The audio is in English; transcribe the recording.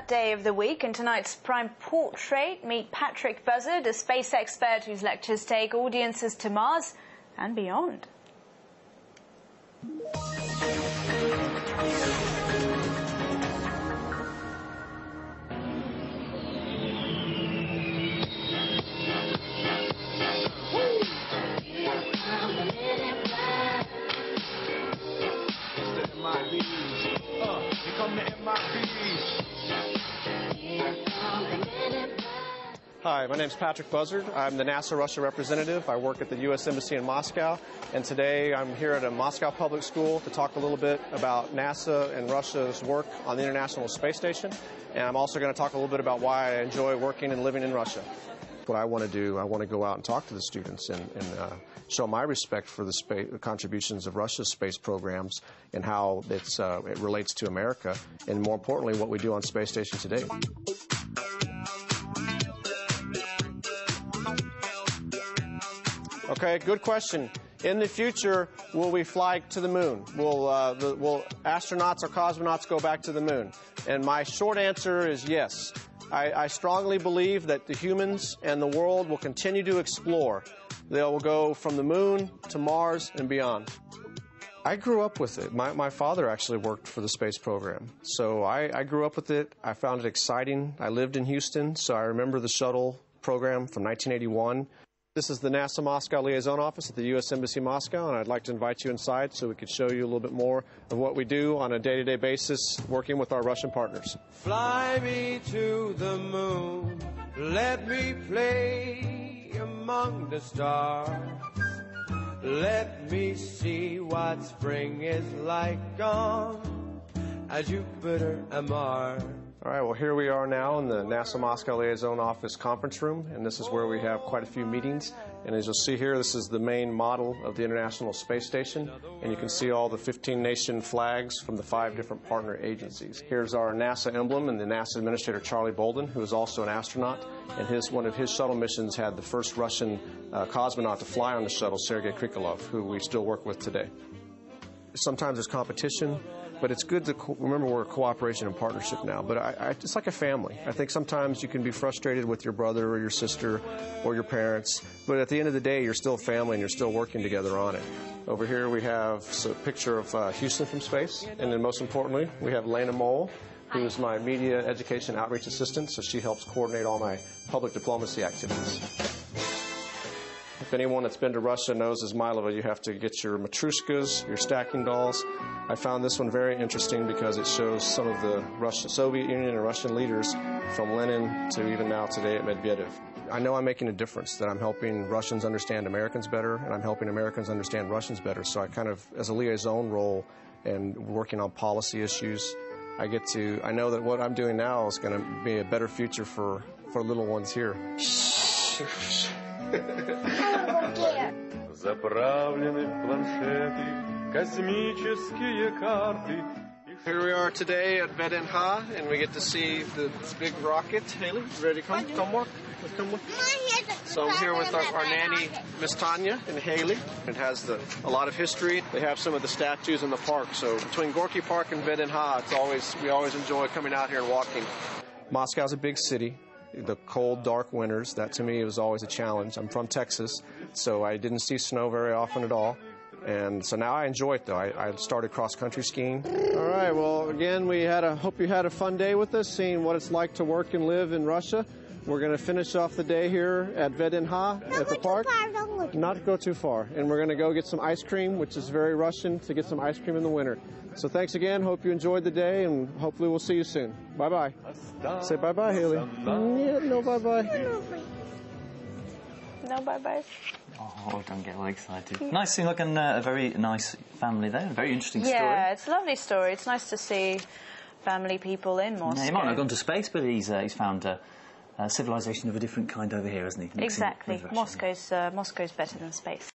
Day of the week. In tonight's Prime Portrait, meet Patrick Buzzard, a space expert whose lectures take audiences to Mars and beyond. Hi, my name is Patrick Buzzard. I'm the NASA Russia representative. I work at the U.S. Embassy in Moscow, and today I'm here at a Moscow public school to talk a little bit about NASA and Russia's work on the International Space Station, and I'm also going to talk a little bit about why I enjoy working and living in Russia. What I want to do, I want to go out and talk to the students and show my respect for the contributions of Russia's space programs and how it relates to America, and more importantly, what we do on Space Station today. Okay, good question. In the future, will we fly to the moon? Will astronauts or cosmonauts go back to the moon? And my short answer is yes. I strongly believe that the humans and the world will continue to explore. They will go from the moon to Mars and beyond. I grew up with it. My father actually worked for the space program. So I grew up with it. I found it exciting. I lived in Houston, so I remember the shuttle program from 1981. This is the NASA Moscow Liaison office at the U.S. Embassy Moscow, and I'd like to invite you inside so we could show you a little bit more of what we do on a day-to-day basis working with our Russian partners. Fly me to the moon, let me play among the stars. Let me see what spring is like on Jupiter and Mars. All right, well, here we are now in the NASA Moscow Liaison Office conference room, and this is where we have quite a few meetings. And as you'll see here, this is the main model of the International Space Station, and you can see all the 15-nation flags from the 5 different partner agencies. Here's our NASA emblem and the NASA administrator, Charlie Bolden, who is also an astronaut, and one of his shuttle missions had the first Russian cosmonaut to fly on the shuttle, Sergei Krikalev, who we still work with today. Sometimes there's competition, but it's good to remember we're a cooperation and partnership now. But it's like a family. I think sometimes you can be frustrated with your brother or your sister or your parents, but at the end of the day, you're still family and you're still working together on it. Over here we have a picture of Houston from space, and then most importantly, we have Lena Mole, who is my media education outreach assistant, so she helps coordinate all my public diplomacy activities. If anyone that's been to Russia knows, as Milova, you have to get your matryoshkas, your stacking dolls. I found this one very interesting because it shows some of the Soviet Union and Russian leaders from Lenin to even now today at Medvedev. I know I'm making a difference, that I'm helping Russians understand Americans better, and I'm helping Americans understand Russians better. So I kind of, as a liaison role and working on policy issues, I know that what I'm doing now is going to be a better future for little ones here. Here we are today at VDNH, and we get to see the big rocket. Haley, ready to come? Come work. Come look. So I'm here with our nanny, Miss Tanya, and Haley. It has a lot of history. They have some of the statues in the park. So between Gorky Park and VDNH, we always enjoy coming out here and walking. Moscow's a big city. The cold, dark winters, that to me was always a challenge. I'm from Texas, so I didn't see snow very often at all. And so now I enjoy it, though. I started cross-country skiing. All right, well, again, hope you had a fun day with us, seeing what it's like to work and live in Russia. We're going to finish off the day here at VDNH at the park. Not go too far. And we're going to go get some ice cream, which is very Russian, to get some ice cream in the winter. So thanks again. Hope you enjoyed the day, and hopefully we'll see you soon. Bye-bye. Say bye-bye, Haley. Yeah, no bye-bye. No bye-bye. Oh, don't get all excited. Nice, seemed like a very nice family there. A very interesting story. Yeah, it's a lovely story. It's nice to see family people in Moscow. Yeah, he might not have gone to space, but he's found a civilization of a different kind over here, hasn't he? Exactly. Moscow's better than space.